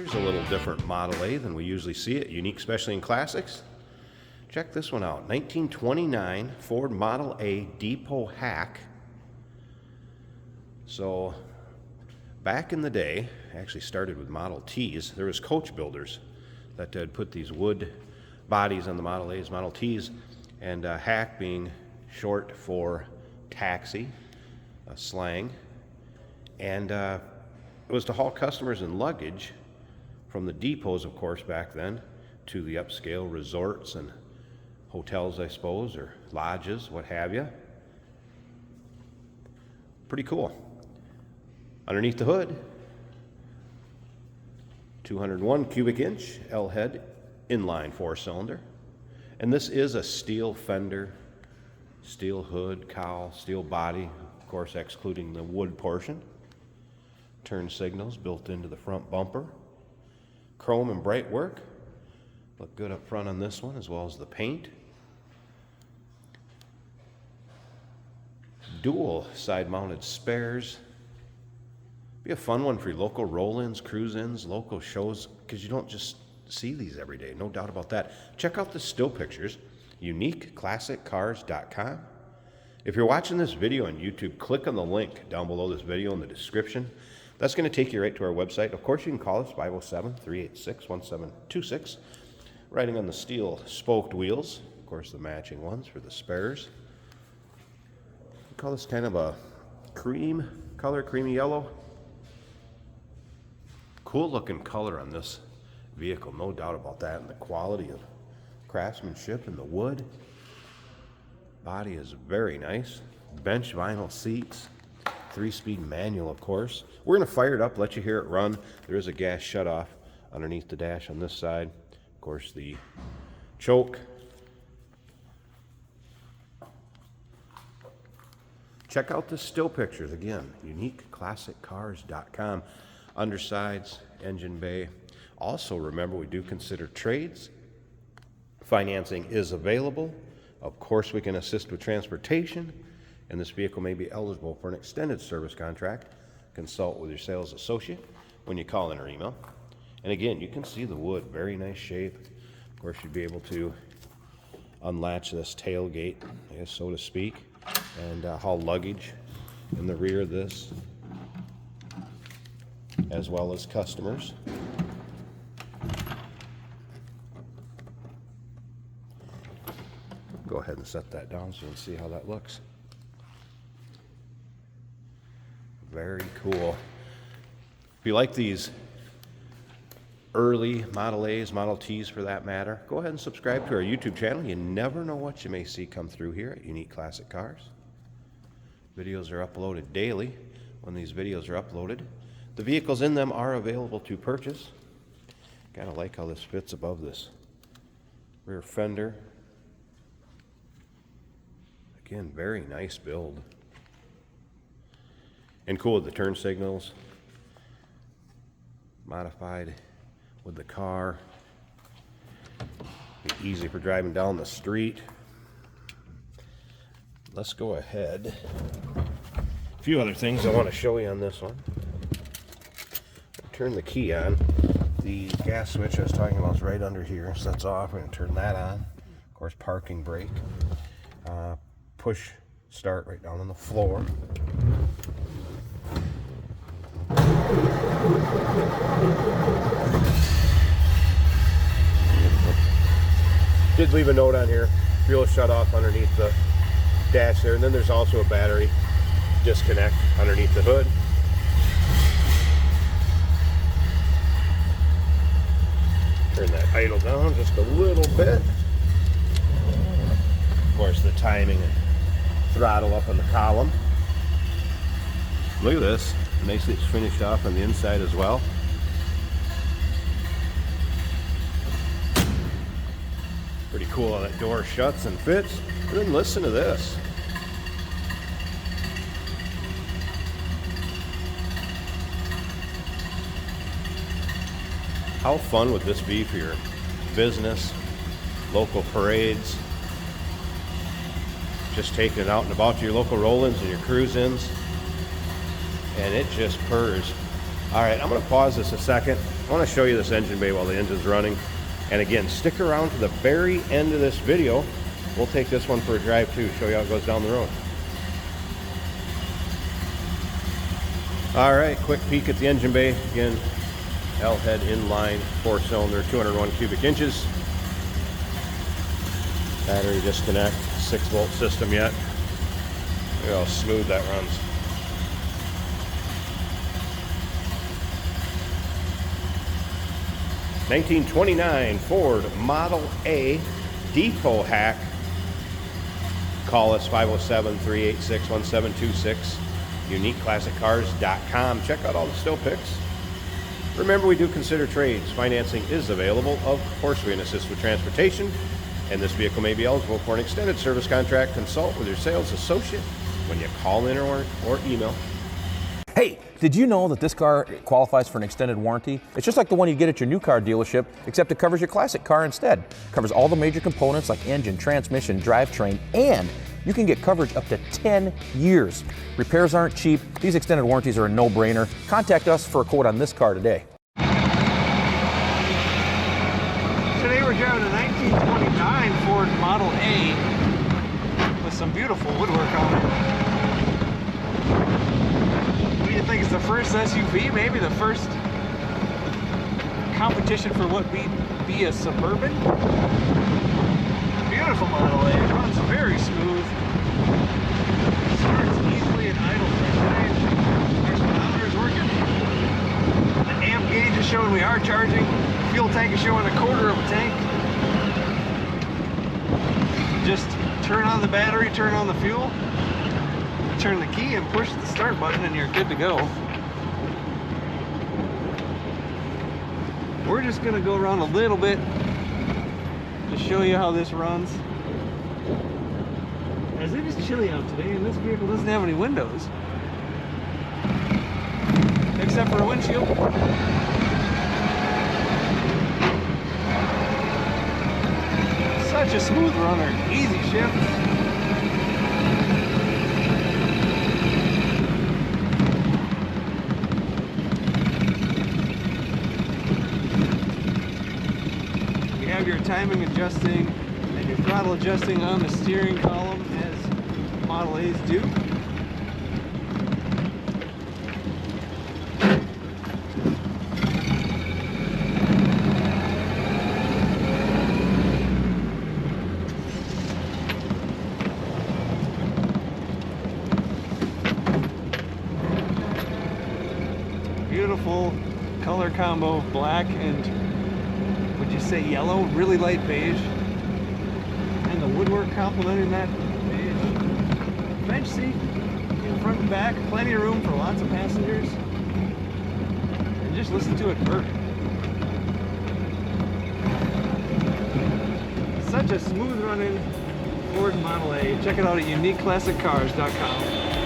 Here's a little different Model A than we usually see it, unique especially in classics. Check this one out, 1929 Ford Model A Depot Hack. So back in the day, actually started with Model Ts, there was coach builders that had put these wood bodies on the Model A's, Model Ts, and hack being short for taxi, slang, and it was to haul customers and luggage from the depots, of course, back then, to the upscale resorts and hotels, I suppose, or lodges, what have you. Pretty cool. Underneath the hood, 201 cubic inch L-head inline 4-cylinder. And this is a steel fender, steel hood, cowl, steel body, of course excluding the wood portion. Turn signals built into the front bumper. Chrome and bright work. Look good up front on this one, as well as the paint. Dual side-mounted spares. Be a fun one for your local roll-ins, cruise-ins, local shows, because you don't just see these every day, no doubt about that. Check out the still pictures, uniqueclassiccars.com. If you're watching this video on YouTube, click on the link down below this video in the description. That's going to take you right to our website. Of course, you can call us 507-386-1726. Riding on the steel spoked wheels, of course the matching ones for the spares. We call this kind of a cream color, creamy yellow. Cool looking color on this vehicle, no doubt about that, and the quality of craftsmanship in the wood. Body is very nice. Bench vinyl seats, 3-speed manual, of course. We're going to fire it up, let you hear it run. There is a gas shutoff underneath the dash on this side. Of course, the choke. Check out the still pictures again, uniqueclassiccars.com. Undersides, engine bay. Also, remember, we do consider trades. Financing is available. Of course, we can assist with transportation, and this vehicle may be eligible for an extended service contract. Consult with your sales associate when you call in or email. And again, you can see the wood, very nice shape. Of course, you'd be able to unlatch this tailgate, I guess, so to speak, and haul luggage in the rear of this, as well as customers. Go ahead and set that down so you can see how that looks. Very cool. If you like these early Model A's, Model T's for that matter, go ahead and subscribe to our YouTube channel. You never know what you may see come through here at Unique Classic Cars. Videos are uploaded daily. When these videos are uploaded, the vehicles in them are available to purchase. Kind of like how this fits above this rear fender. Again, very nice build. And cool with the turn signals. Modified with the car. Be easy for driving down the street. Let's go ahead. A few other things I want to show you on this one. Turn the key on. The gas switch I was talking about is right under here, so that's off. We're going to turn that on. Of course, parking brake. Push start right down on the floor. Did leave a note on here. Fuel shut off underneath the dash there, and then there's also a battery disconnect underneath the hood. Turn that idle down just a little bit. Of course, the timing and throttle up on the column. Look at this. Nicely it's finished off on the inside as well. Pretty cool how that door shuts and fits. And then listen to this. How fun would this be for your business, local parades, just taking it out and about to your local roll-ins and your cruise-ins, and it just purrs All right, I'm going to pause this a second. I want to show you this engine bay while the engine's running. And again, stick around to the very end of this video. We'll take this one for a drive too, show you how it goes down the road. All right, quick peek at the engine bay. Again, L head inline, 4-cylinder, 201 cubic inches. Battery disconnect, 6-volt system yet. Look how smooth that runs. '29 Ford Model A depot hack. Call us 507-386-1726. UniqueClassicCars.com. Check out all the still pics. Remember, we do consider trades. Financing is available. Of course, we can assist with transportation, and this vehicle may be eligible for an extended service contract. Consult with your sales associate when you call in or email. Hey, did you know that this car qualifies for an extended warranty? It's just like the one you get at your new car dealership, except it covers your classic car instead. It covers all the major components like engine, transmission, drivetrain, and you can get coverage up to 10 years. Repairs aren't cheap. These extended warranties are a no-brainer. Contact us for a quote on this car today. Today we're driving a 1929 Ford Model A with some beautiful woodwork on it. What do you think is the first SUV? Maybe the first competition for what would be a Suburban? Beautiful Model A. It runs very smooth. Starts easily and idles right away. Our speedometer is working. The amp gauge is showing we are charging. Fuel tank is showing 1/4 of a tank. Just turn on the battery, turn on the fuel, turn the key and push the start button and you're good to go. We're just gonna go around a little bit to show you how this runs. As it is chilly out today and this vehicle doesn't have any windows except for a windshield. Such a smooth runner, easy shift. You have your timing adjusting and your throttle adjusting on the steering column as Model A's do. Beautiful color combo of black and, would you say, yellow? Really light beige. And the woodwork complementing that beige. Bench seat in front and back, plenty of room for lots of passengers. And just listen to it purr. Such a smooth running Ford Model A. Check it out at UniqueClassicCars.com.